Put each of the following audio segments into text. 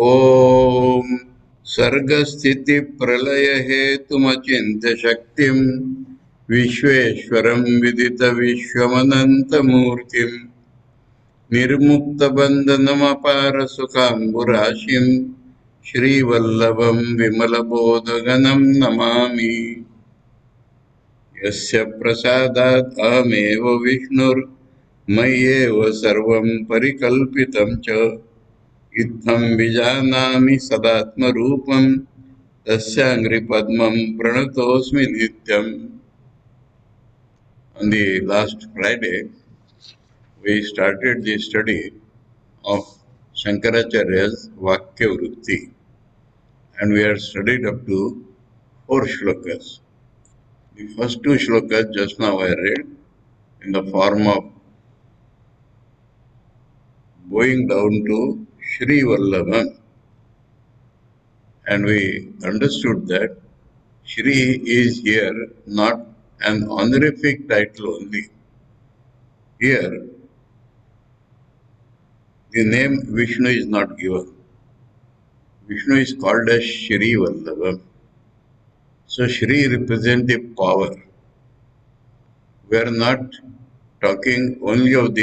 ॐ सर्गस्थितिप्रलयहेतुमचिन्त्य शक्तिं विश्वेश्वरं विदितविश्वमनन्तमूर्तिम् निर्मुक्तबन्धनमपारसुखाम्बुराशिं श्रीवल्लभं विमलबोधगणं नमामि। यस्य प्रसादात् अहमेव विष्णुर्मय्येव सर्वं परिकल्पितं च इत्थं विजानामि सदात्मरूपं तस्याङ्घ्रिपद्मं प्रणतोऽस्मि नित्यम्. On the last Friday, we started the study of Shankaracharya's Vakya Vritti, and we had studied up to 4 shlokas. The first 2 shlokas just now I read in the form of going down to Shri Vallabhan, and we understood that Shri is here not an honorific title only. Here, the name Vishnu is not given. Vishnu is called as Shri Vallabha. So Shri represents the power. We are not talking only of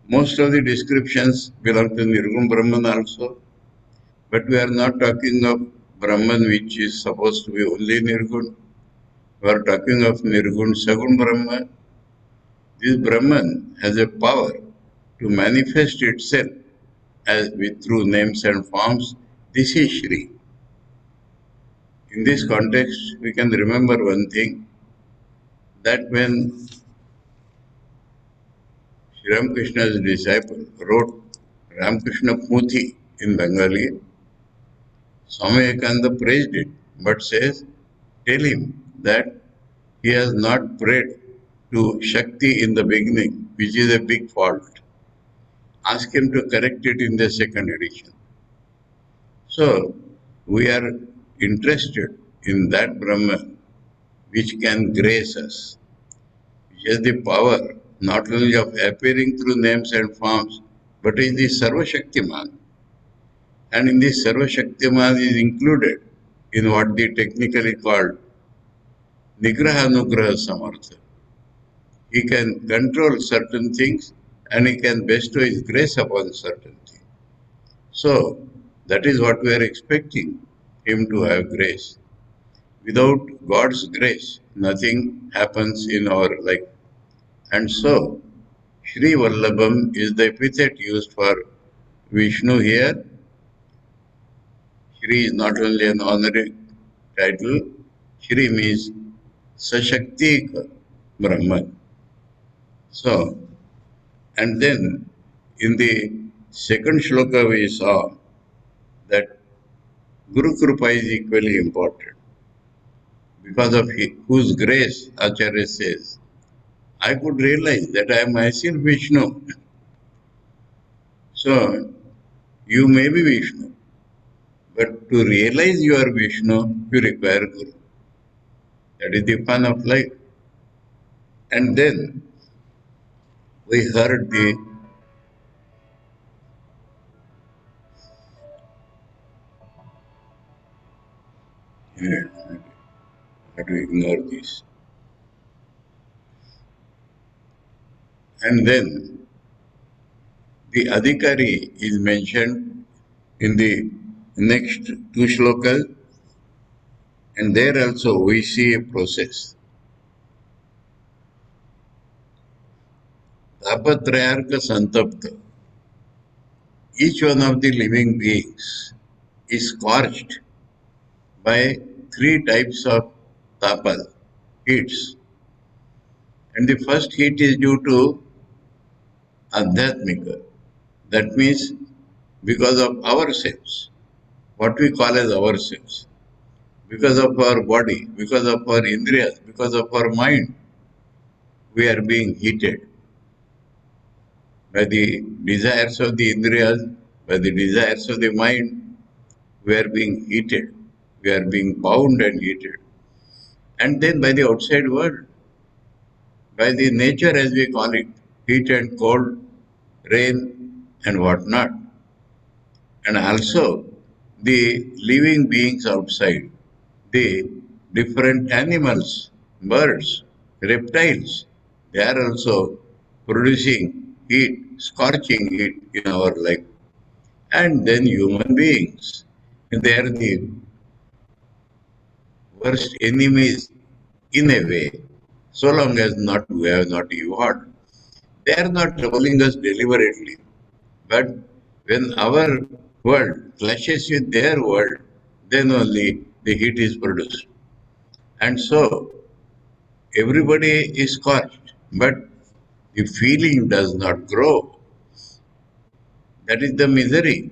most of the descriptions belong to Nirgun Brahman also, but we are not talking of Brahman which is supposed to be only Nirgun. We are talking of Nirgun Sagun Brahman. This Brahman has a power to manifest itself through names and forms. This is Shri. In this context, we can remember one thing, that when Sri Ramakrishna's disciple wrote Ramakrishna Puthi in Bengali, Swami Vivekananda praised it, but says, tell him that he has not prayed to Shakti in the beginning, which is a big fault. Ask him to correct it in the second edition. So, we are interested in that Brahman which can grace us, which has the power not only of appearing through names and forms, but is the Sarva Shaktiman. And in this Sarva Shaktiman is included in what they technically called Nigraha Anugraha Samartha. He can control certain things and he can bestow his grace upon certain things. So, that is what we are expecting him to have grace. Without God's grace, nothing happens in our life. And so, Shri Vallabham is the epithet used for Vishnu here. Shri is not only an honorary title, Shri means Sashaktika Brahman. So, and then in the second shloka we saw that Guru Kripa is equally important. Because of whose grace, Acharya says, I could realize that I am myself Vishnu. So, you may be Vishnu, but to realize you are Vishnu, you require Guru. That is the fun of life. And then we heard the how to ignore this. And then the Adhikari is mentioned in the next 2 shlokas, and there also we see a process. Tapatrayarka Santapta. Each one of the living beings is scorched by 3 types of tapas, heats. And the first heat is due to Adhyatmika. That means because of ourselves, what we call as ourselves, because of our body, because of our indriyas, because of our mind, we are being heated by the desires of the indriyas, by the desires of the mind. We are being heated, we are being bound and heated. And then by the outside world, by the nature as we call it, heat and cold, rain and whatnot. and also the living beings outside, the different animals, birds, reptiles, they are also producing heat, scorching heat in our life. And then human beings, they are the worst enemies in a way, so long as not we have not evolved. They are not troubling us deliberately. But when our world clashes with their world, then only the heat is produced. And so everybody is scorched, but the feeling does not grow. That is the misery.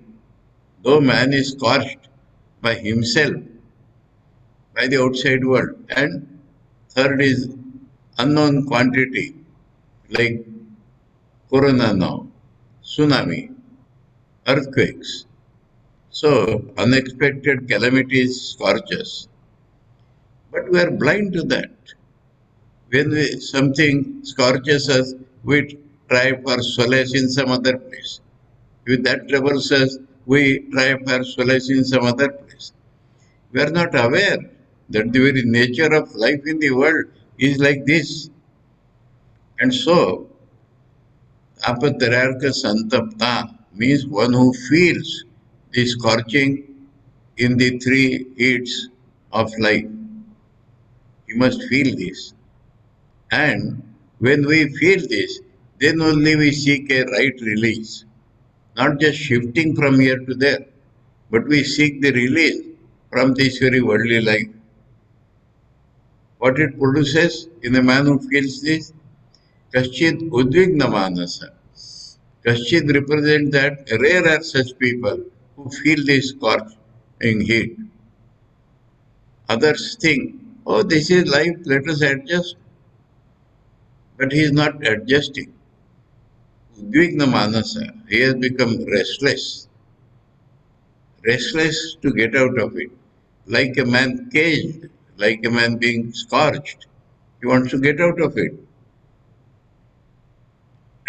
Though man is scorched by himself, by the outside world. And third is unknown quantity, like corona now, tsunami, earthquakes. So unexpected calamities scorch us. But we are blind to that. When something scorches us, we try for solace in some other place. If that troubles us, we try for solace in some other place. We are not aware that the very nature of life in the world is like this. And so, apatrarka santapta means one who feels the scorching in the three heats of life. You must feel this. And when we feel this, then only we seek a right release, not just shifting from here to there, but we seek the release from this very worldly life. What it produces in a man who feels this? Kaschid Udvigna Manasa. Kaschid represents that rare are such people who feel this scorching heat. Others think, oh, this is life, let us adjust. But he is not adjusting. Udvigna Manasa, he has become restless to get out of it, like a man caged, like a man being scorched. He wants to get out of it.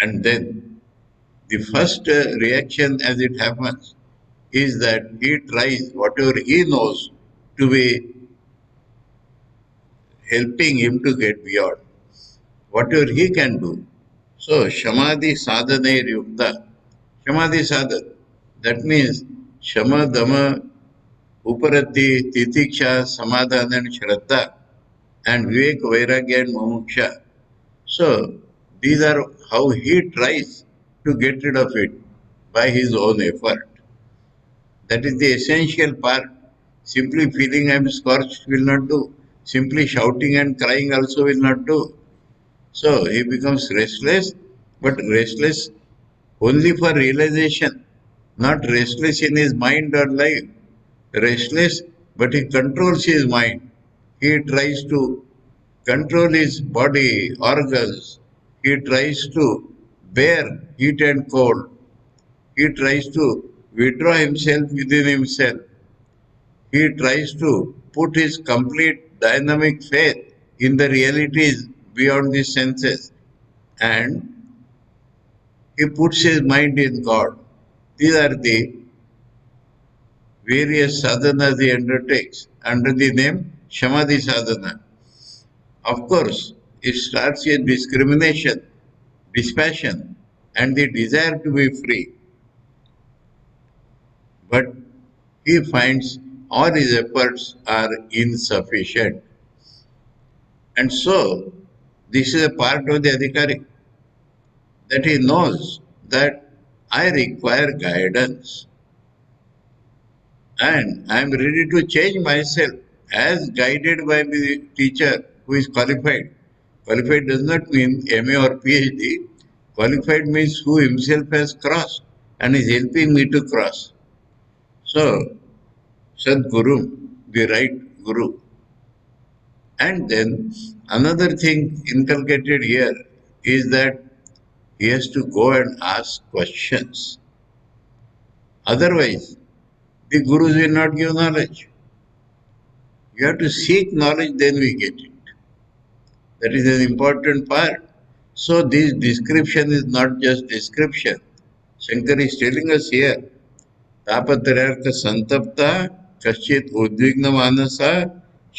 And then the first reaction as it happens is that he tries whatever he knows to be helping him to get beyond, whatever he can do. So, Shamadhi Sadhana Yukta, Shamadhi Sadhana, that means Shama, Dama, Uparati, Titiksha, Samadhana, and Shraddha, and Vivek, Vairagya, and Mumuksha. So, these are how he tries to get rid of it by his own effort. That is the essential part. Simply feeling I am scorched will not do. Simply shouting and crying also will not do. So he becomes restless, but restless only for realization, not restless in his mind or life. Restless, but he controls his mind. He tries to control his body, organs. He tries to bear heat and cold. He tries to withdraw himself within himself. He tries to put his complete dynamic faith in the realities beyond the senses, and he puts his mind in God. These are the various sadhanas he undertakes under the name Shamadhi sadhana. Of course, it starts with discrimination, dispassion, and the desire to be free. But he finds all his efforts are insufficient. And so, this is a part of the adhikari that he knows that I require guidance and I am ready to change myself as guided by the teacher who is qualified. Qualified does not mean MA or PhD. Qualified means who himself has crossed and is helping me to cross. So, Sadguru, the right Guru. And then another thing inculcated here is that he has to go and ask questions. Otherwise, the gurus will not give knowledge. You have to seek knowledge, then we get it. That is an important part. So this description is not just description. Shankar is telling us here, तापत्रयार्थ संतप्ता कश्चित उद्विग्न मानसा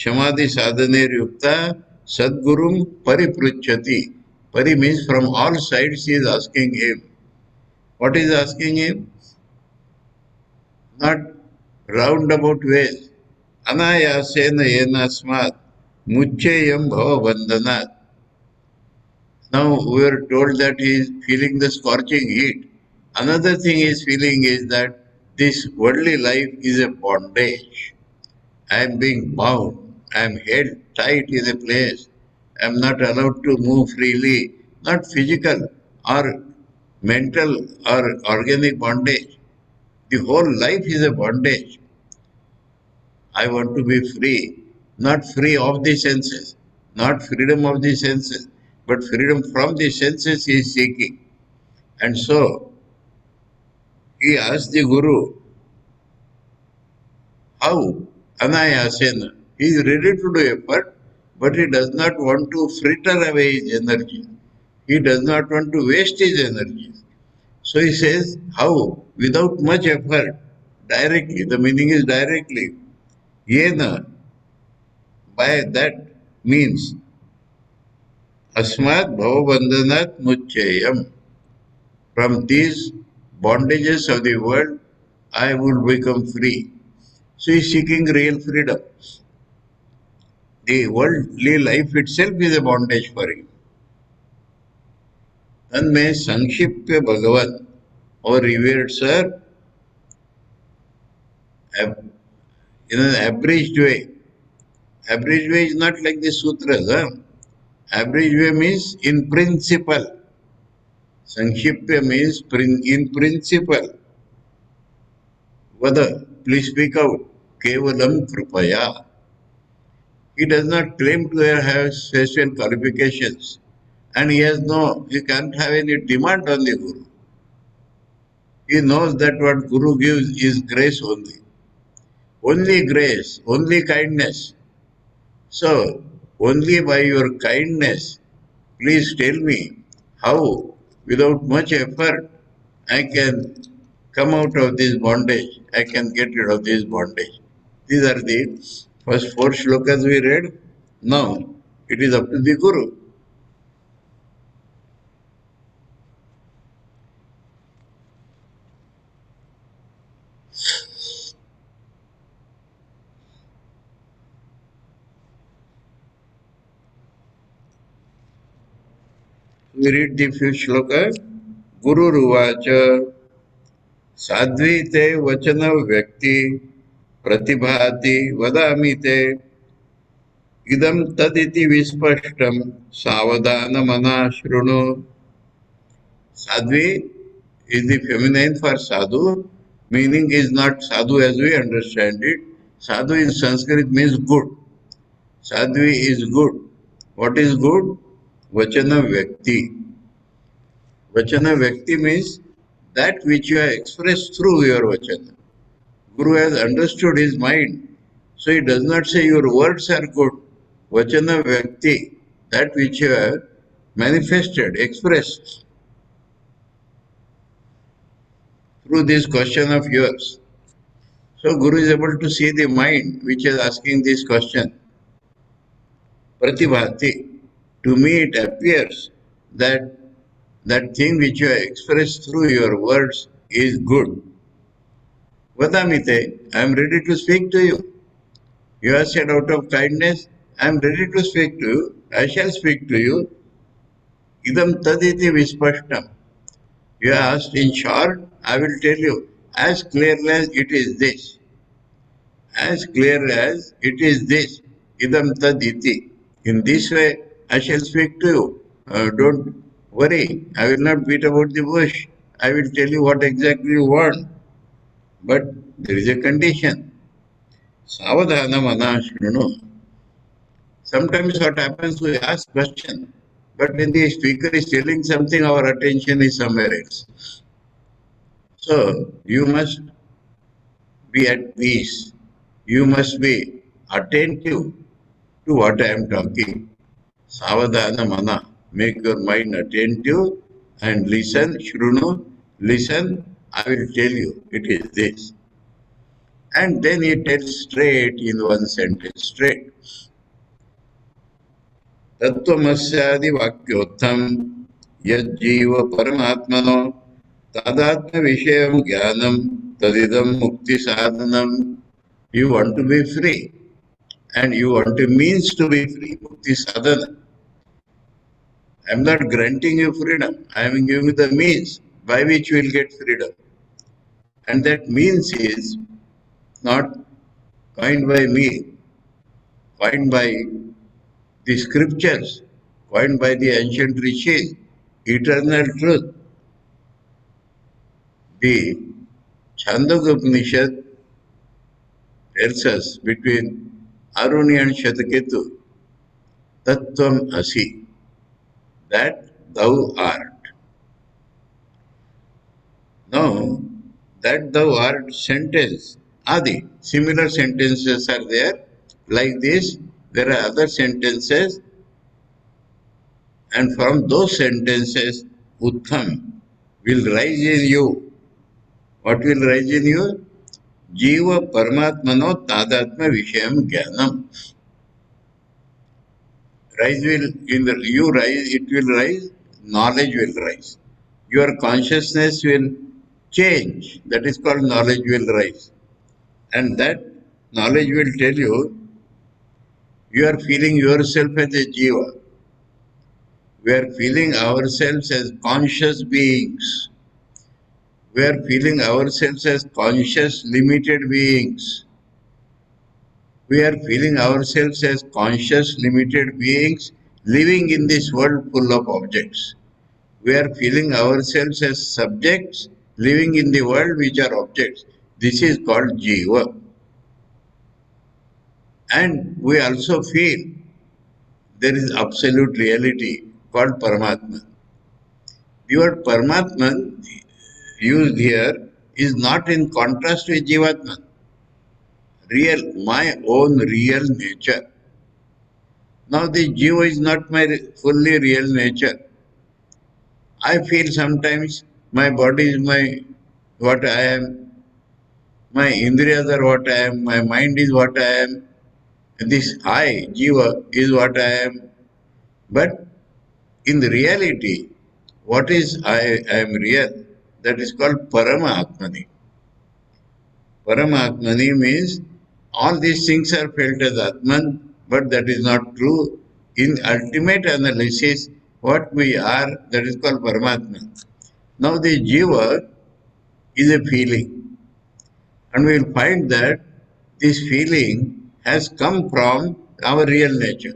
समाधि साधनेर्युक्ता सद्गुरुम परिपृच्छति. Pari means from all sides he is asking him. What is asking him? Not roundabout ways. Anayasena yenasmat muchayam bhava vandanat. Now we are told that he is feeling the scorching heat. Another thing he is feeling is that this worldly life is a bondage. I am being bound. I am held tight in a place. I am not allowed to move freely. Not physical or mental or organic bondage. The whole life is a bondage. I want to be free, not free of the senses, not freedom of the senses, but freedom from the senses he is seeking. And so he asked the Guru, how? Anayasena. He is ready to do effort, but he does not want to fritter away his energy. He does not want to waste his energy. So he says, how? Without much effort, directly. The meaning is directly. Yena, by that means, Asmat Bhavabandhanat Muchayam. From these bondages of the world, I will become free. So he is seeking real freedom. The worldly life itself is a bondage for him. Tanme Sankshipya Bhagavan, our revered sir, in an abridged way. Abridged way is not like the sutras. Abridged way means in principle. Sankshipya means in principle. Vada, please speak out. Kevalam Kripaya. He does not claim to have special qualifications. And he can't have any demand on the Guru. He knows that what Guru gives is grace only. Only grace, only kindness. So, only by your kindness, please tell me how, without much effort, I can come out of this bondage. I can get rid of this bondage. These are the first four shlokas we read. Now, it is up to the Guru. We read the fifth shloka. Guru Ruvacha Sadvi te vachana vyakti pratibhati vadami te idam taditi vispashtam savadana mana shruno. Sadvi is the feminine for sadhu. Meaning is not sadhu as we understand it. Sadhu in Sanskrit means good. Sadhvi is good. What is good? Vachana Vyakti. Vachana Vyakti means that which you have expressed through your Vachana. Guru has understood his mind. So he does not say your words are good. Vachana Vyakti, that which you have manifested, expressed through this question of yours. So Guru is able to see the mind which is asking this question. Pratibhati. To me it appears that that thing which you have expressed through your words is good. Vadamite, I am ready to speak to you. You have said out of kindness, I am ready to speak to you. I shall speak to you. Idam taditi vispashtam. You asked in short, I will tell you as clearly as it is this. As clear as it is this. Idam taditi. In this way, I shall speak to you. Don't worry, I will not beat about the bush. I will tell you what exactly you want. But there is a condition. Savadhana manashrunu. Sometimes what happens, we ask question, but when the speaker is telling something, our attention is somewhere else. So you must be at peace. You must be attentive to what I am talking. Savadhana mana. Make your mind attentive and listen. Shrunu, listen. I will tell you. It is this. And then he tells straight in one sentence, straight. Tattvamasyaadi vakyottham yajjiva paramatmano tadatma vishayam jnanam tadidam mukti sadhanam. You want to be free and you want a means to be free, mukti sadhana. I am not granting you freedom. I am giving you the means by which you will get freedom. And that means is not coined by me, coined by the scriptures, coined by the ancient rishis, eternal truth. The Chandogya Upanishad tells us between Aruni and Shataketu, Tattvam Asi, that thou art. Now, that thou art sentence, Adi, similar sentences are there. Like this, there are other sentences, and from those sentences, Uttham will rise in you. What will rise in you? Jiva Paramatmano Tadatma Vishayam Jnanam. Rise will, in the, you rise, it will rise, knowledge will rise. Your consciousness will change. That is called knowledge will rise. And that knowledge will tell you are feeling yourself as a jiva. We are feeling ourselves as conscious beings. We are feeling ourselves as conscious, limited beings. We are feeling ourselves as conscious, limited beings living in this world full of objects. We are feeling ourselves as subjects living in the world which are objects. This is called jiva. And we also feel there is absolute reality called Paramatma. The word Paramatman used here is not in contrast with Jivatman. Real, my own real nature. Now the Jiva is not my fully real nature. I feel sometimes my body is my what I am, my indriyas are what I am, my mind is what I am, this I, Jiva, is what I am. But in the reality, what is I am real? That is called Paramatmani. Paramatmani means all these things are felt as Atman, but that is not true. In ultimate analysis, what we are, that is called Paramatman. Now the Jiva is a feeling, and we will find that this feeling has come from our real nature.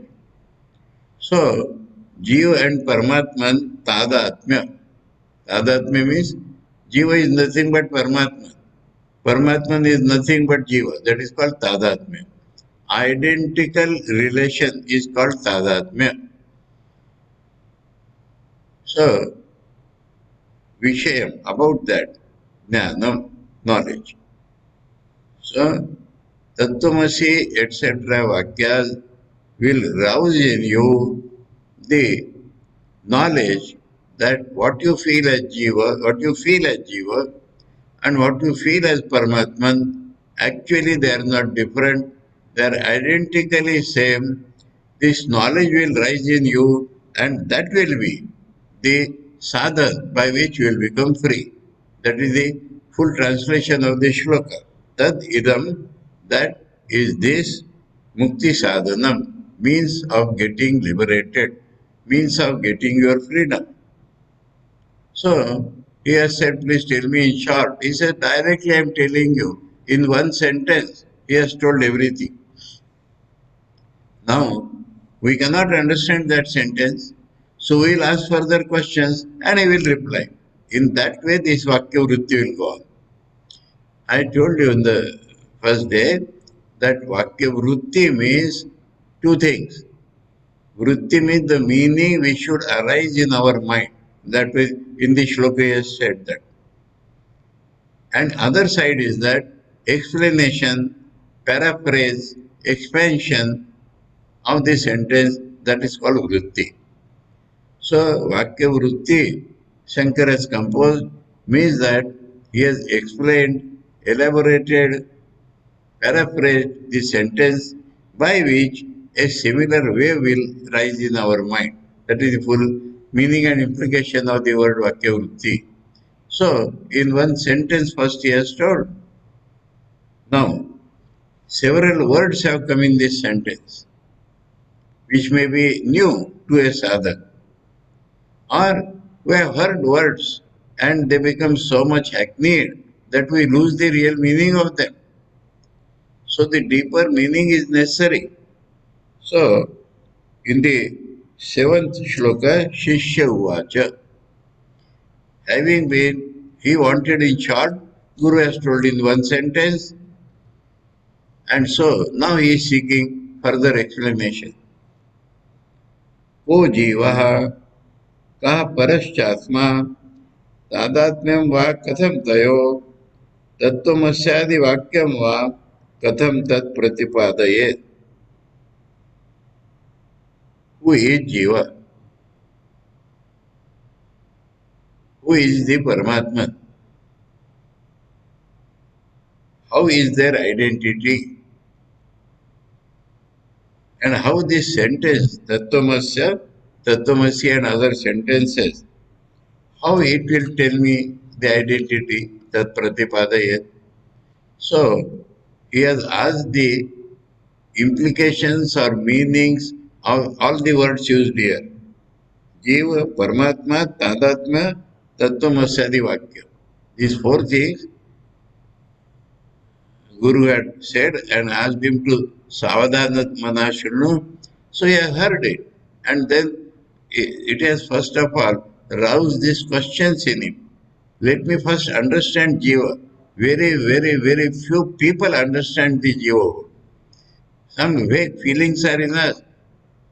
So, Jiva and Paramatman Tadatmya. Tadatmya means Jiva is nothing but Paramatman. Paramatman is nothing but Jiva. That is called Tadatmya. Identical relation is called Tadatmya. So, Vishayam, about that, Jnanam, knowledge. So, Tattvamasi, etc. Vakyas will rouse in you the knowledge that what you feel as Jiva, and what you feel as Paramatman, actually they are not different, they are identically same. This knowledge will rise in you, and that will be the sadhan by which you will become free. That is the full translation of the shloka. Tad idam, that is this mukti sadhanam, means of getting liberated, means of getting your freedom. So he has said, please tell me in short. He said, directly I am telling you. In one sentence, he has told everything. Now, we cannot understand that sentence, so we will ask further questions and he will reply. In that way, this Vakya Vritti will go on. I told you in the first day that Vakya Vritti means two things. Vritti means the meaning which should arise in our mind. That way, in the shloka, he has said that. And other side is that explanation, paraphrase, expansion of the sentence, that is called vritti. So Vakya Vritti, Shankar has composed, means that he has explained, elaborated paraphrase the sentence by which a similar wave will rise in our mind. That is the full meaning and implication of the word Vakyavrutti. So, in one sentence, first he has told. Now, several words have come in this sentence, which may be new to a sadhak, or we have heard words and they become so much hackneyed that we lose the real meaning of them. So, the deeper meaning is necessary. So, in the seventh shloka, Shishya Uvacha, having been, he wanted in short, Guru has told in one sentence, and so now he is seeking further explanation. को जीवः कः परश्चात्मा तादात्म्यं वा कथं तयो तत्त्वमस्यादि वाक्यं वा कथं तत् प्रतिपादयेत्. Who is Jiva? Who is the Paramatman? How is their identity? And how this sentence, Tattvamasya, Tattvamasya and other sentences, how it will tell me the identity, Tat Pratipadayat. So, he has asked the implications or meanings of all the words used here. Jiva, Paramatma, Tadatma, Tattvamasya Vakya. These four things Guru had said and asked him to Savadhanat Manashunu. So he has heard it. And then it has first of all roused these questions in him. Let me first understand Jiva. Very few people understand the Jiva. Some vague feelings are in us.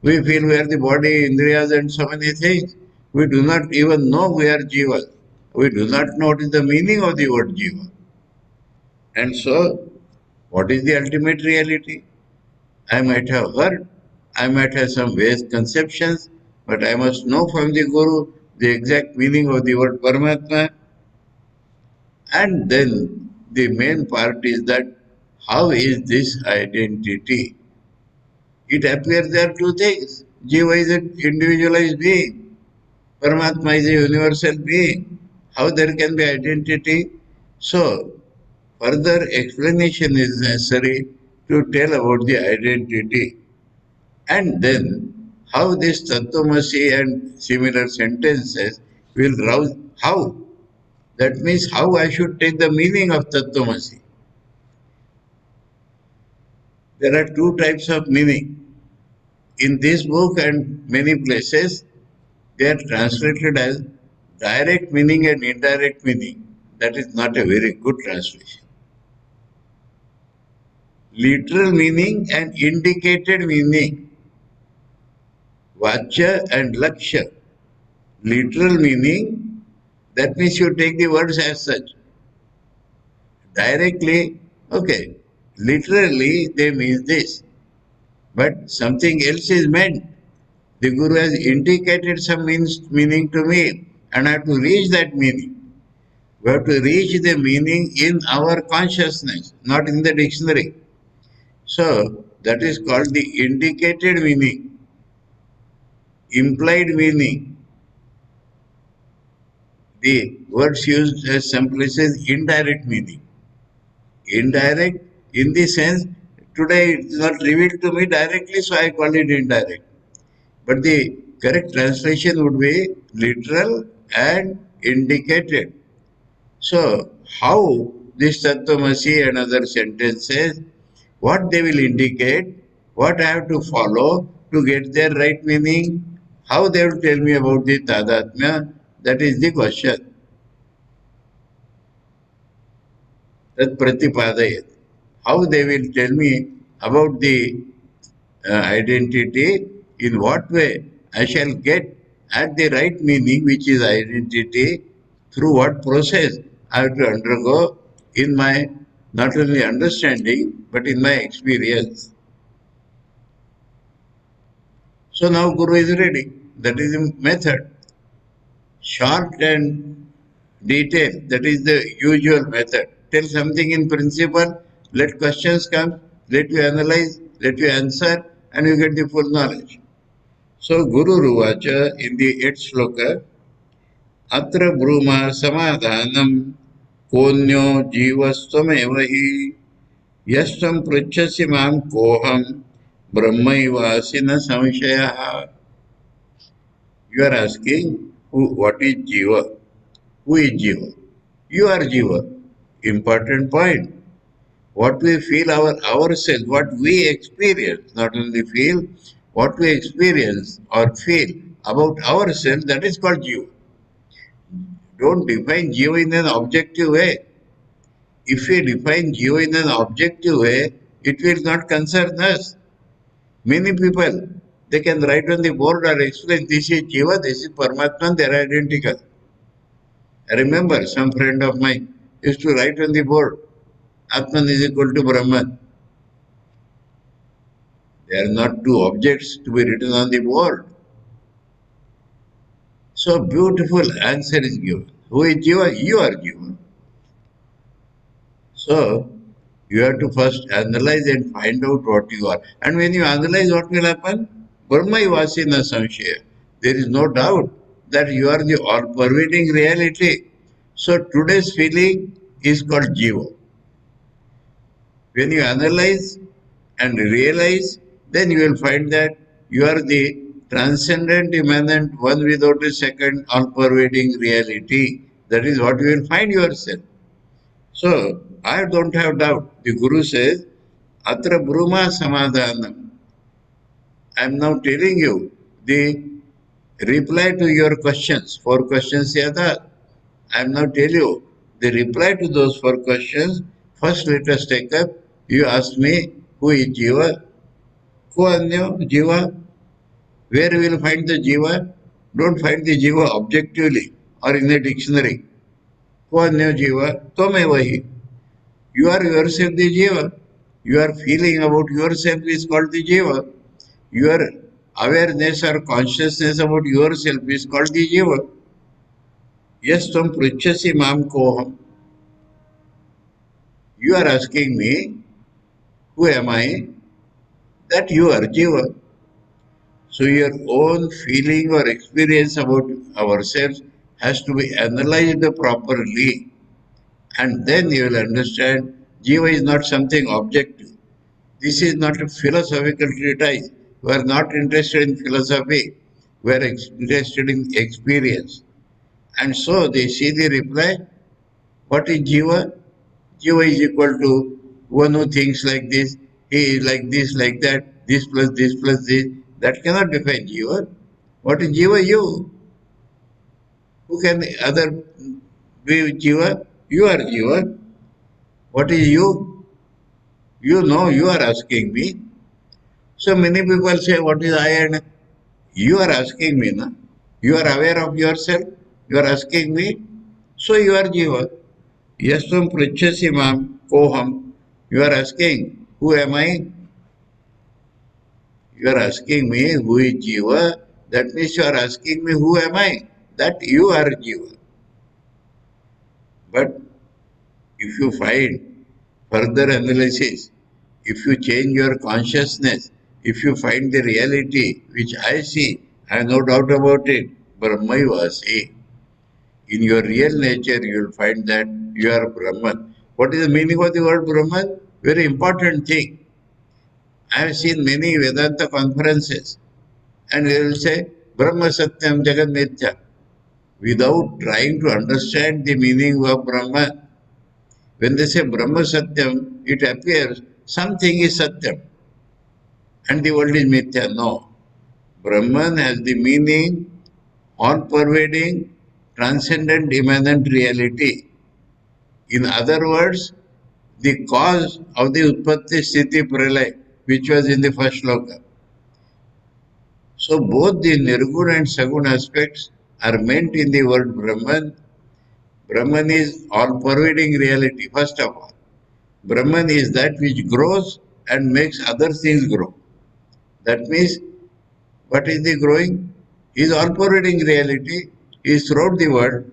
We feel we are the body, indriyas, and so many things. We do not even know we are Jiva. We do not know what is the meaning of the word Jiva. And so, what is the ultimate reality? I might have heard, I might have some vague conceptions, but I must know from the Guru the exact meaning of the word Paramatma. And then the main part is that how is this identity? It appears there are two things. Jiva is an individualized being. Paramatma is a universal being. How there can be identity? So, further explanation is necessary to tell about the identity. And then, how this Tattvamasi and similar sentences will rouse, how? That means how I should take the meaning of Tattvamasi. There are two types of meaning. In this book and many places, they are translated as direct meaning and indirect meaning. That is not a very good translation. Literal meaning and indicated meaning. Vachya and Lakshya. Literal meaning, that means you take the words as such. Directly, okay, literally they mean this, but something else is meant. The Guru has indicated some meaning to me, and I have to reach that meaning. We have to reach the meaning in our consciousness, not in the dictionary. So, that is called the indicated meaning, implied meaning. The words used as some places indirect meaning. Indirect in the sense, today it is not revealed to me directly, so I call it indirect. But the correct translation would be literal and indicated. So, how this Tattvamasi and other sentences, what they will indicate, what I have to follow to get their right meaning, how they will tell me about the Tadatmya, that is the question. That Pratipadayat. How they will tell me about the identity, in what way I shall get at the right meaning, which is identity, through what process I have to undergo in my not only understanding but in my experience. So now Guru is ready. That is the method. Short and detailed, that is the usual method. Tell something in principle Let questions come, let you analyze, let you answer, and you get the full knowledge. So Guru Ruvacha in the 8th shloka, Atra Bruma Samadhanam Konyo Jivastvameva hi Yastam Pruchasi Mam Koham Brahmaivasina Samshaya. You are asking what is Jiva? Who is Jiva? You are Jiva. Important point. What we feel ourselves, what we experience, not only feel, what we experience or feel about ourselves, that is called Jiva. Don't define Jiva in an objective way. If we define Jiva in an objective way, it will not concern us. Many people, they can write on the board or explain this is Jiva, this is Paramatman, they are identical. I remember some friend of mine used to write on the board, Atman is equal to Brahman. They are not two objects to be written on the board. So beautiful answer is given. Who is Jiva? You are Jiva. So you have to first analyze and find out what you are. And when you analyze, what will happen? Brahmaivasina samshaya. There is no doubt that you are the all-pervading reality. So today's feeling is called Jiva. When you analyze and realize, then you will find that you are the transcendent, immanent, one without a second, all-pervading reality. That is what you will find yourself. So, I don't have doubt. The Guru says, Atra Bruma Samadhanam. I am now telling you the reply to your questions. 4 questions yada. I am now telling you the reply to those 4 questions. First, let us take up. You asked me, who is Jiva? Ko anyo Jiva? Where we will find the Jiva? Don't find the Jiva objectively or in a dictionary. Ko anyo Jiva? Tvameva hi. You are yourself the Jiva. Your feeling about yourself is called the Jiva. Your awareness or consciousness about yourself is called the Jiva. Yes, tam pruchasi mam koham. You are asking me, who am I? That you are Jiva. So your own feeling or experience about ourselves has to be analyzed properly. And then you will understand Jiva is not something objective. This is not a philosophical treatise. We are not interested in philosophy. We are interested in experience. And so they see the reply. What is Jiva? Jiva is equal to one who thinks like this, he is like this, like that, this plus this plus this. That cannot define Jiva. What is Jiva? You. Who can other be Jiva? You are Jiva. What is you? You know, you are asking me. So many people say, what is I and you are asking me, na? You are aware of yourself. You are asking me. So you are Jiva. Yastam Prachasimam Koham. You are asking, who am I? You are asking me, who is Jiva? That means you are asking me, who am I? That you are Jiva. But if you find further analysis, if you change your consciousness, if you find the reality which I see, I have no doubt about it, Brahmaivasi. In your real nature, you will find that you are Brahman. What is the meaning of the word Brahman? Very important thing. I have seen many Vedanta conferences and they will say Brahma Satyam Jagat Mithya without trying to understand the meaning of Brahman. When they say Brahma Satyam, it appears something is Satyam and the world is Mithya. No. Brahman has the meaning all-pervading, transcendent, immanent reality. In other words, the cause of the Utpatti Sthiti Pralaya, which was in the first shloka. So both the Nirguna and Saguna aspects are meant in the word Brahman. Brahman is all-pervading reality, first of all. Brahman is that which grows and makes other things grow. That means, what is the growing? Is all-pervading reality, is throughout the world,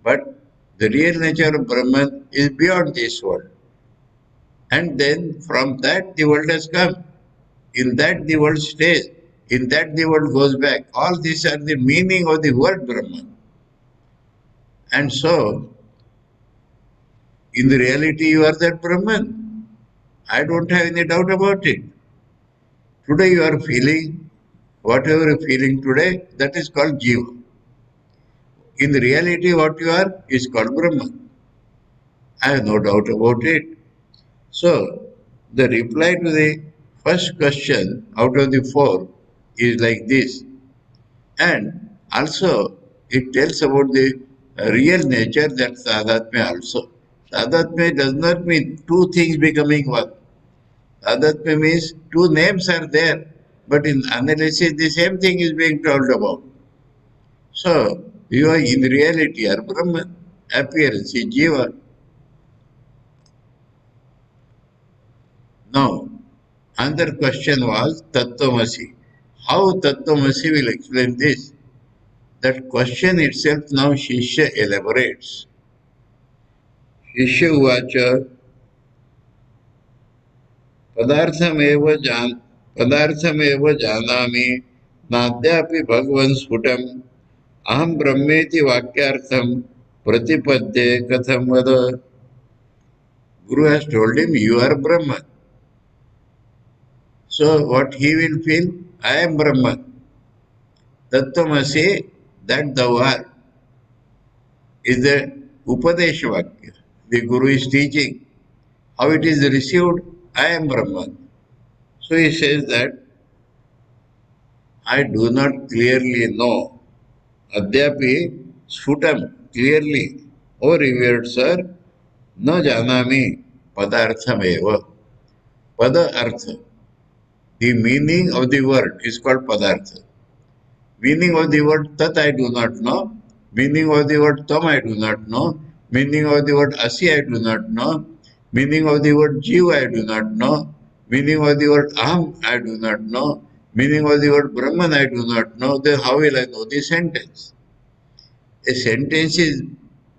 but the real nature of Brahman is beyond this world. And then from that the world has come. In that the world stays. In that the world goes back. All these are the meaning of the word Brahman. And so, in the reality, you are that Brahman. I don't have any doubt about it. Today you are feeling whatever you are feeling today, that is called Jiva. In the reality, what you are is called Brahman. I have no doubt about it. So, the reply to the first question out of the four is like this. And also, it tells about the real nature that Tadatmya also. Tadatmya does not mean two things becoming one. Tadatmya means two names are there, but in analysis, the same thing is being told about. So, you are in reality are Brahman, appearance is Jiva. Now, another question was Tattvamasi. How Tattvamasi will explain this? That question itself now Shishya elaborates. Shishya uvacha पदार्थमेव जान पदार्थमेव जानामि नाद्यापि भगवन् स्फुटम् अहं ब्रह्मेति वाक्यार्थं प्रतिपद्ये कथं वद. Guru has told him, you are Brahman. So what he will feel? I am Brahman. Tattvamasi, that thou art, is the Upadesha Vakya. The Guru is teaching. How it is received? I am Brahman. So he says that I do not clearly know. Adyapi Sfutam, clearly. O revered sir, na janami padarthameva. Pada artha. The meaning of the word is called padartha. Meaning of the word tat I do not know. Meaning of the word tam I do not know. Meaning of the word asi I do not know. Meaning of the word jiva I do not know. Meaning of the word aham I do not know. Meaning of the word Brahman I do not know. Then how will I know the sentence? A sentence is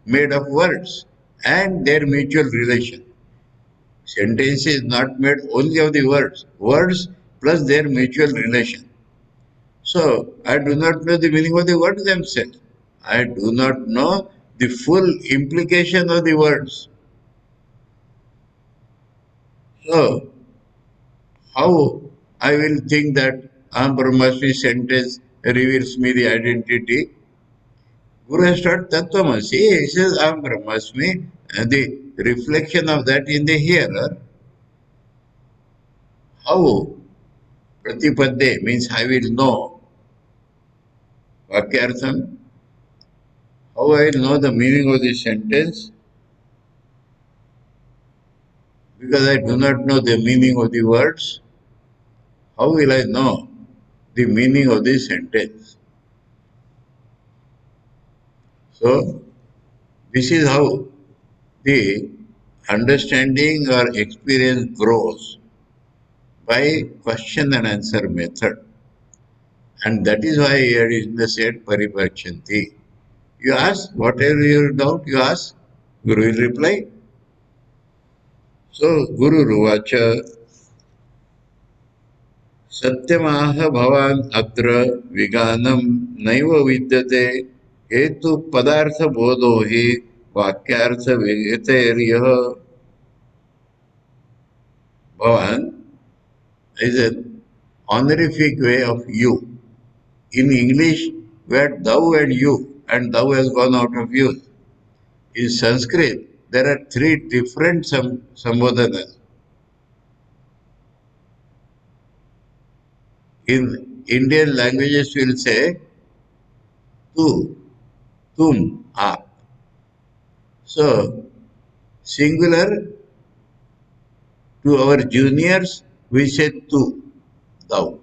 made of words and their mutual relation. Sentence is not made only of the words. Words plus their mutual relation. So, I do not know the meaning of the words themselves. I do not know the full implication of the words. So, how I will think that Aham Brahmasmi sentence reveals me the identity? Guru has taught Tattvamasi. He says Aham Brahmasmi, and the reflection of that in the hearer. How? Pratipadde means I will know. Vakyartham. How I will know the meaning of the sentence? Because I do not know the meaning of the words. How will I know the meaning of the sentence? So, this is how the understanding or experience grows by question and answer method. And that is why here is the said Paripachanti. You ask whatever your doubt, you ask, Guru will reply. So, Guru Ruvacha Satyamaha Bhavan Atra Viganam Naiva Vidyate Hetu Padartha Bodhohi Vakyartha Vigateriyaha. Bhavan is an honorific way of you. In English, where thou and thou has gone out of use. In Sanskrit, there are three different sambodhanas. In Indian languages, we will say tu, tum, aap. So, singular to our juniors, we say tu, thou.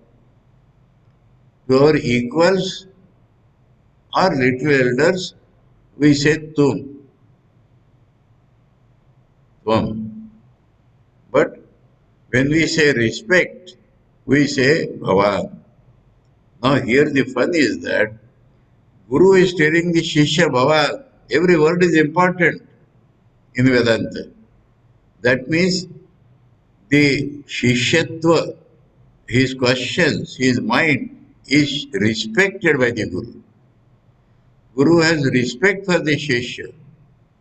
To our equals or little elders, we say tum, tvam. But when we say respect, we say bhavan. Now here the fun is that Guru is telling the Shishya bhavan. Every word is important in Vedanta. That means the Shishyatva, his questions, his mind is respected by the Guru. Guru has respect for the Shishya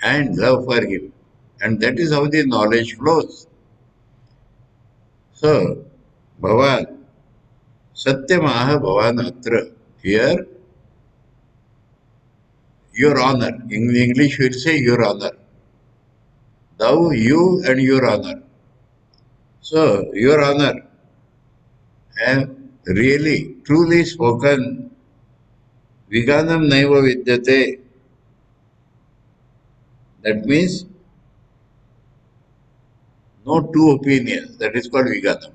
and love for him. And that is how the knowledge flows. So, Bhavan, Satyamaha Bhavan Atra. Here, your honor. In English, we'll say your honor. Thou, you, and your honor. So, your honor, have really, truly spoken Viganam Naiva Vidyate. That means no two opinions. That is called Viganam.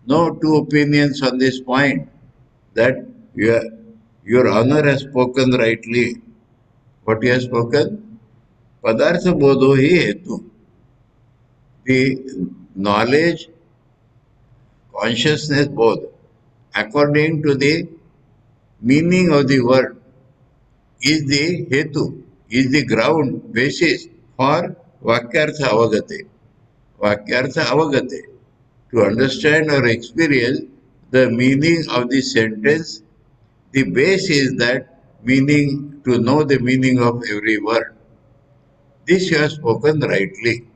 No two opinions on this point that your honor has spoken rightly. What he has spoken? Padartha bodho hi hetu. The knowledge, consciousness both, according to the meaning of the word, is the hetu, is the ground basis for Vakyartha Avagate. Vakyartha Avagate. To understand or experience the meaning of the sentence, the base is that meaning, to know the meaning of every word. This you have spoken rightly.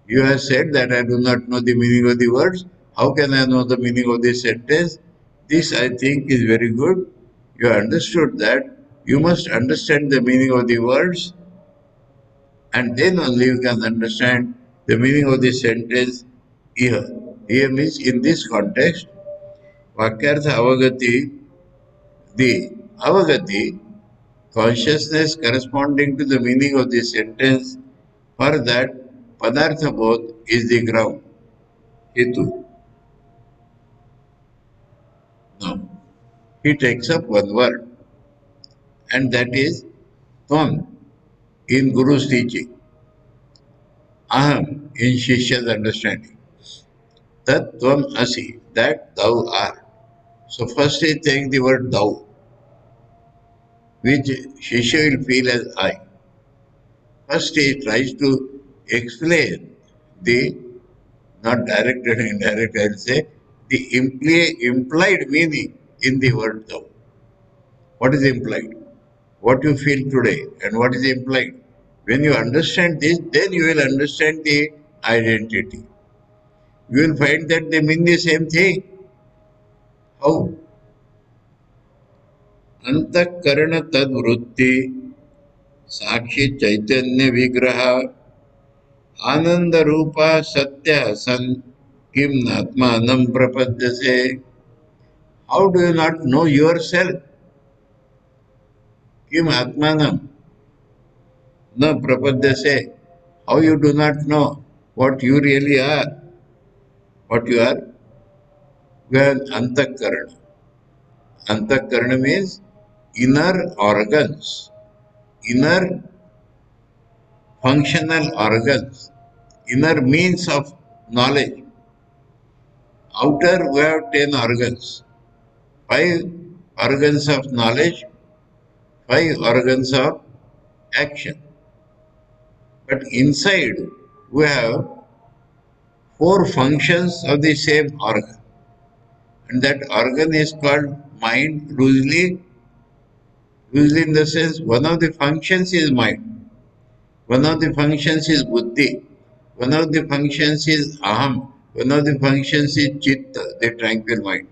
You have said that I do not know the meaning of the words. How can I know the meaning of this sentence? This I think is very good. You understood that you must understand the meaning of the words, and then only you can understand the meaning of the sentence here. Here means in this context, Vakyartha Avagati, the Avagati, consciousness corresponding to the meaning of the sentence, for that Padartha Bodh is the ground. Hetu. Now, he takes up one word, and that is Tvam in Guru's teaching, Aham in Shishya's understanding, Tat Tvam Asi, that thou art. So first he takes the word thou, which Shishya will feel as I. First he tries to explain the, not direct and indirect, I will say, the implied meaning in the word thou. What is implied? What you feel today and what is implied. When you understand this, then you will understand the identity. You will find that they mean the same thing. How? Antakarana tad vritti, Sakshi Chaitanya Vigraha, Ananda Rupa Satya San, Kim Natmanam Prapadyase. How do you not know yourself? Kim Atmanam na Prapadyase. How you do not know what you really are? What you are? You are Antakarana. Antakarana means inner organs, inner functional organs, inner means of knowledge. Outer we have 10 organs, 5 organs of knowledge, 5 organs of action. But inside we have 4 functions of the same organ. And that organ is called mind, loosely in the sense one of the functions is mind, one of the functions is buddhi, one of the functions is aham, one of the functions is chitta, the tranquil mind.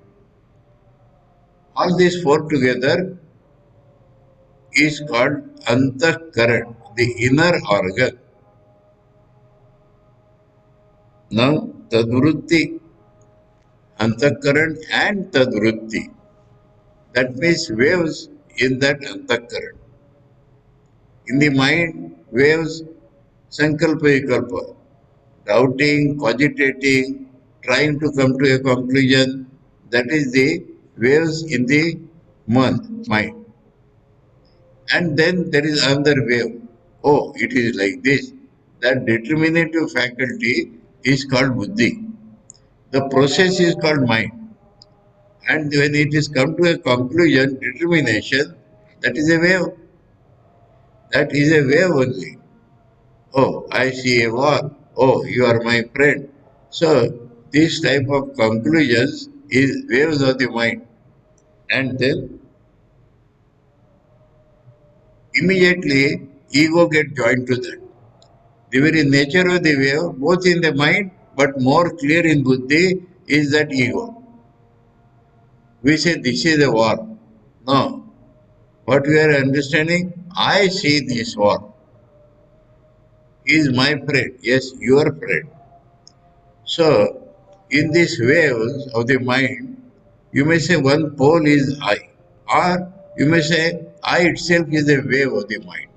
All these 4 together is called antakaran, the inner organ. Now, tadvrutti, antakaran and tadvrutti, that means waves in that antakaran. In the mind, waves, sankalpa vikalpa, doubting, cogitating, trying to come to a conclusion. That is the waves in the mind. And then there is another wave. Oh, it is like this. That determinative faculty is called buddhi. The process is called mind. And when it is come to a conclusion, determination, that is a wave. That is a wave only. Oh, I see a wall. Oh, you are my friend. So this type of conclusions is waves of the mind, and then immediately ego get joined to that. The very nature of the wave, both in the mind but more clear in buddhi, is that ego. We say this is a war. No. What we are understanding, I see this war. He is my friend. Yes, your friend. So, in these waves of the mind, you may say one pole is I, or you may say I itself is a wave of the mind.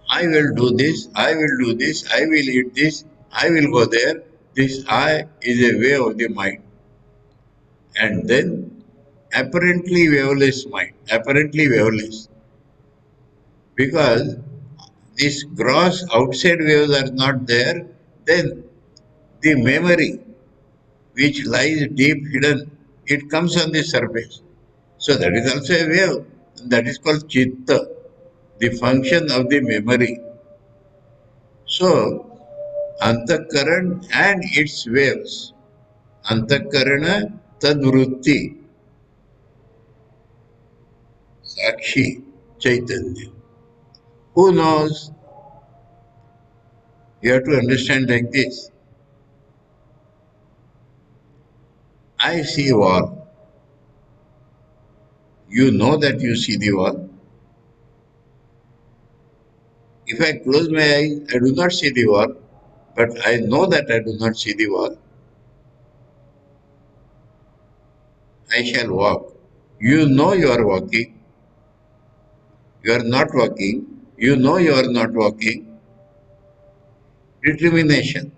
I will do this, I will do this, I will eat this, I will go there. This I is a wave of the mind. And then apparently waveless mind, apparently waveless. Because these gross outside waves are not there, then the memory which lies deep hidden, it comes on the surface. So that is also a wave. That is called chitta, the function of the memory. So Antakaran and its waves. Antakarana tadvrutti, Sakshi, Chaitanya. Who knows? You have to understand like this. I see wall. You know that you see the wall. If I close my eyes, I do not see the wall, but I know that I do not see the wall. I shall walk. You know you are walking. You are not walking. You know you are not walking. Determination.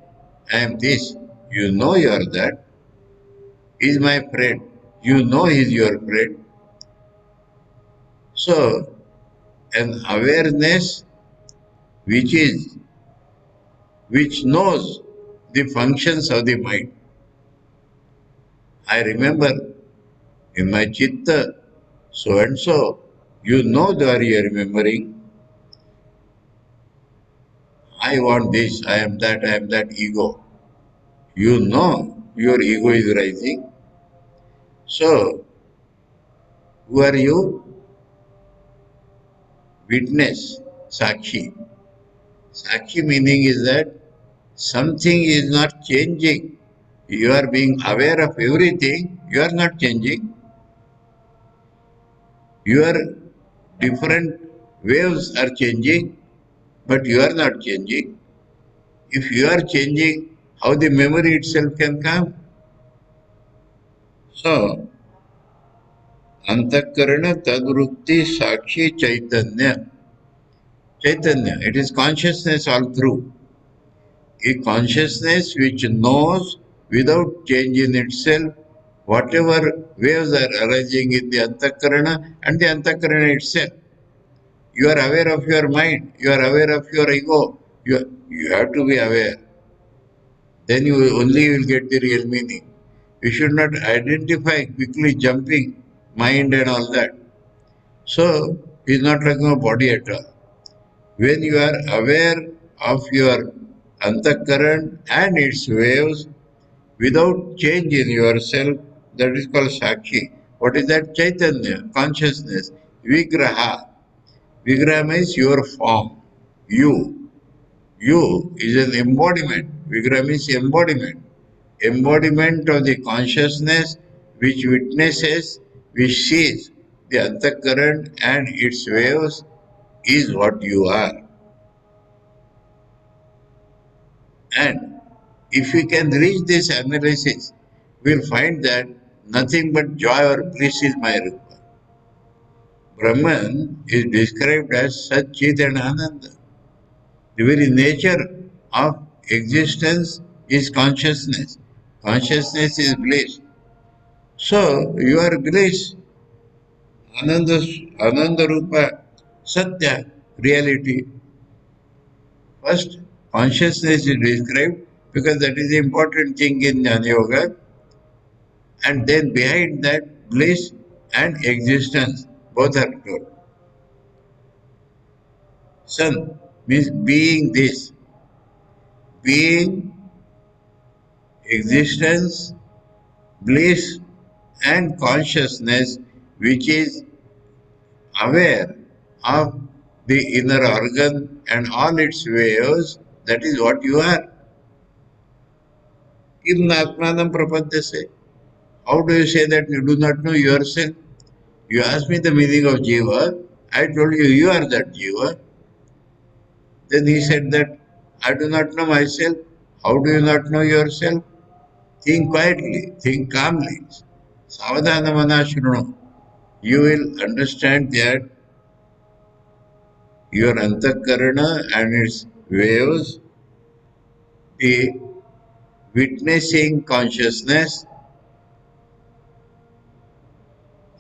I am this. You know you are that. He is my friend. You know he is your friend. So, an awareness which is, which knows the functions of the mind. I remember in my chitta, so and so, you know that you are remembering. I want this, I am that ego. You know your ego is rising. So, who are you? Witness, Sakshi. Sakshi meaning is that something is not changing. You are being aware of everything, you are not changing. Your different waves are changing, but you are not changing. If you are changing, how the memory itself can come? So, Antakarana Tadvrutti Sakshi Chaitanya. Chaitanya, it is consciousness all through. A consciousness which knows without change in itself whatever waves are arising in the Antakarana and the Antakarana itself. You are aware of your mind, you are aware of your ego. You have to be aware. Then you only will get the real meaning. You should not identify quickly jumping mind and all that. So, he is not talking about body at all. When you are aware of your antakaran and its waves without change in yourself, that is called Sakshi. What is that? Chaitanya, consciousness, Vigraha. Vigraha means your form, you. You is an embodiment. Vigraha means embodiment. Embodiment of the consciousness which witnesses, which sees the antakaran and its waves is what you are. And if we can reach this analysis, we'll find that nothing but joy or bliss is my Rupa. Brahman is described as Satchit and Ananda. The very nature of existence is consciousness. Consciousness is bliss. So you are bliss, Ananda, Ananda Rupa, Satya, reality. First, consciousness is described because that is the important thing in Jnana Yoga. And then behind that, bliss and existence, both are told. Sun means being this, being existence, bliss, and consciousness which is aware of the inner organ and all its waves, that is what you are. Kim Atmanam Prapadyase. How do you say that you do not know yourself? You asked me the meaning of Jiva. I told you, you are that Jiva. Then he said that I do not know myself. How do you not know yourself? Think quietly, think calmly. Savadhana Manashruno. You will understand that your antakarana and its waves, the witnessing consciousness,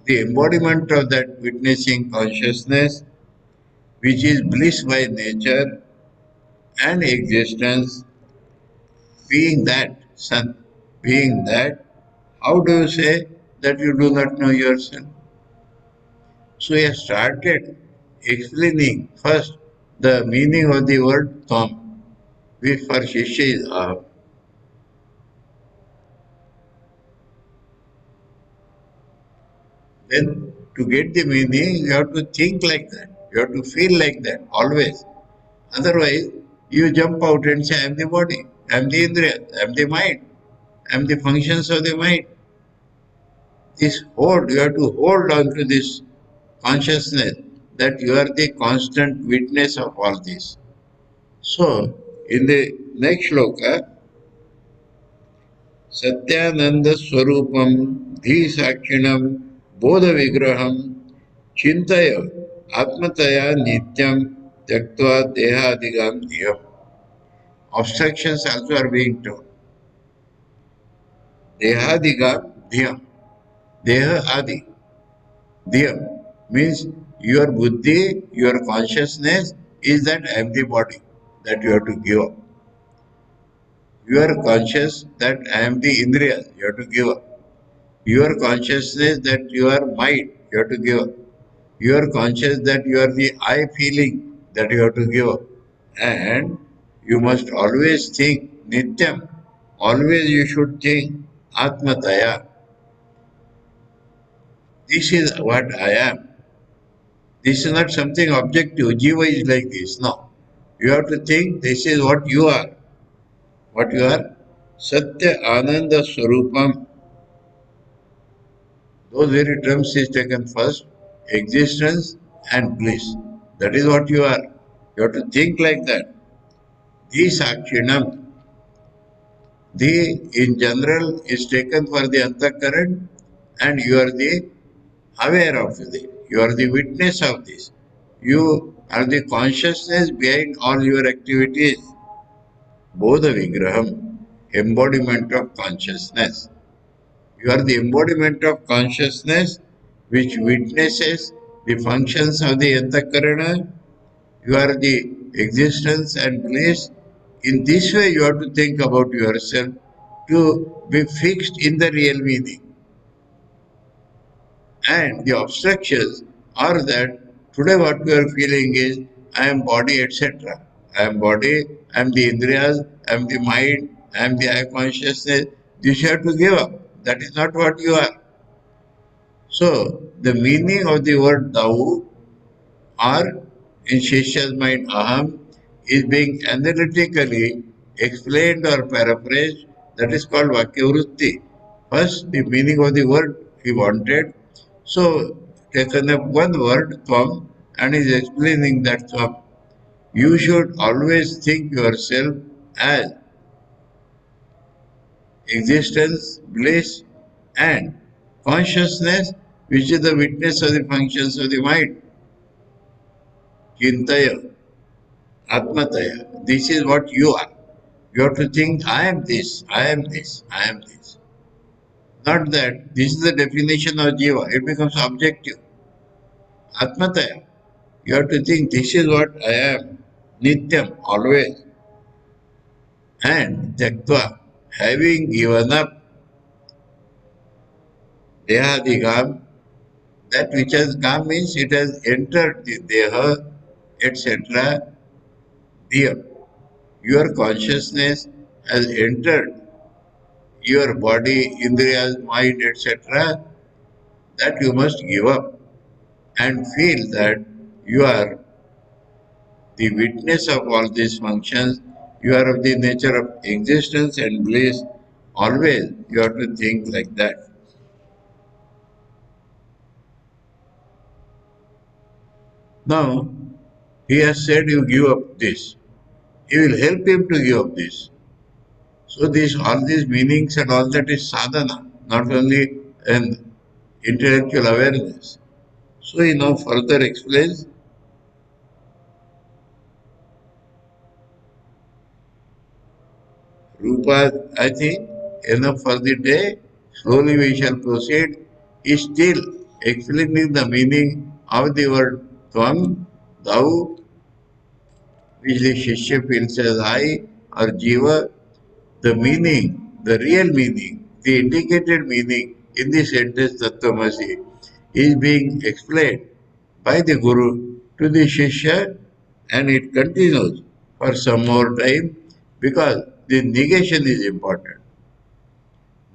the embodiment of that witnessing consciousness, which is bliss by nature and existence, being that, son, being that, how do you say that you do not know yourself? So he has started explaining first the meaning of the word Tvam, which for Shishya is Aham. Then to get the meaning, you have to think like that. You have to feel like that always. Otherwise, you jump out and say, I am the body, I am the Indriya, I am the mind, I am the functions of the mind. You have to hold on to this consciousness that you are the constant witness of all this. So, in the next shloka, Satyananda Swarupam Dhi Sakshinam Bodha Vigraham Chintaya Atmataya Nityam Tyaktva Dehadigam Dhyam. Obstructions also are being told. Dehadigam Dhyam. Deha Adi. Dhyam means your buddhi, your consciousness is that I am the body that you have to give up. You are conscious that I am the Indriya, you have to give up. Your consciousness that you are mind, you have to give up. You are conscious that you are the I feeling, that you have to give up. And you must always think Nityam. Always you should think Atmataya. This is what I am. This is not something objective. Jiva is like this. No. You have to think this is what you are. What you are? Satya Ananda Swarupam. Those very terms is taken first. Existence and bliss. That is what you are. You have to think like that. The Sakshinam. The in general is taken for the antakaran and you are the aware of it. You are the witness of this. You are the consciousness behind all your activities. Bodha Vigraham, embodiment of consciousness. You are the embodiment of consciousness which witnesses the functions of the antakarana. You are the existence and bliss. In this way, you have to think about yourself to be fixed in the real meaning. And the obstructions are that today what we are feeling is I am body, etc. I am body, I am the indriyas, I am the mind, I am the eye consciousness. This you have to give up. That is not what you are. So the meaning of the word thou or in Shishya's mind aham is being analytically explained or paraphrased. That is called Vakyavrutti. First, the meaning of the word he wanted. So, taken up one word, Tvam, and is explaining that Tvam. You should always think yourself as existence, bliss, and consciousness, which is the witness of the functions of the mind. Chintaya, Atmataya. This is what you are. You have to think, I am this, I am this, I am this. Not that this is the definition of Jiva. It becomes objective. Atmataya. You have to think, this is what I am. Nityam, always. And Tyaktva, having given up Dehadigam, that which has come means it has entered the Deha, etc. Diyam. Your consciousness has entered your body, indriyas, mind, etc., that you must give up and feel that you are the witness of all these functions. You are of the nature of existence and bliss. Always you have to think like that. Now, he has said you give up this. He will help him to give up this. So this all these meanings and all that is sadhana, not only an intellectual awareness. So he now further explains, Rupa, I think enough for the day. Slowly we shall proceed. Is still explaining the meaning of the word Tvam, thou, which the Shishya feels as I or Jiva. The meaning, the real meaning, the indicated meaning in the sentence Tattvamasi is being explained by the Guru to the Shishya, and it continues for some more time because the negation is important.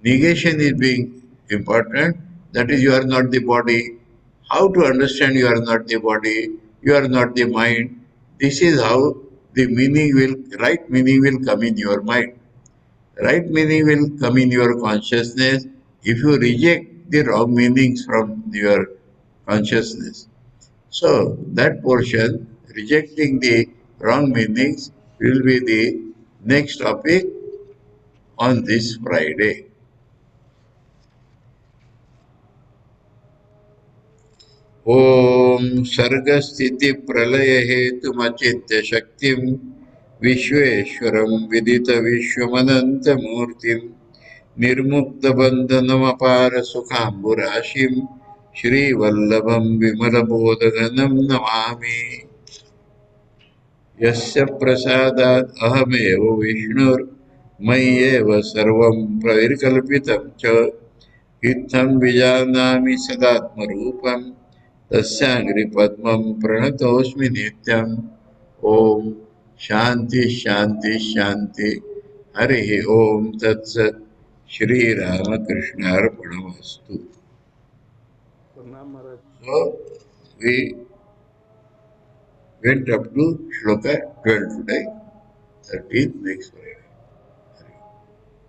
Negation is being important, that is, you are not the body. How to understand you are not the body, you are not the mind? This is how the meaning will, right meaning will come in your mind. Right meaning will come in your consciousness if you reject the wrong meanings from your consciousness. So, that portion, rejecting the wrong meanings, will be the next topic on this Friday. ॐ सर्गस्थितिप्रलयहेतुमचिन्त्य विश्वेश्वरं विदितविश्वमनन्तमूर्तिं निर्मुक्तबन्धनमपारसुखाम्बुराशिं श्रीवल्लभं विमलबोधघनं नमामि यस्य प्रसादात् अहमेव विष्णुर्मय्येव सर्वं प्रविकल्पितं च इत्थं विजानामि सदात्मरूपं तस्याङ्घ्रिपद्मं प्रणतोऽस्मि नित्यम् ॐ शान्ति शान्ति शान्ति हरिः ॐ तत्सत् श्रीरामकृष्णार्पणमस्तु. So we went up to Shloka 12 today, 13th next Friday.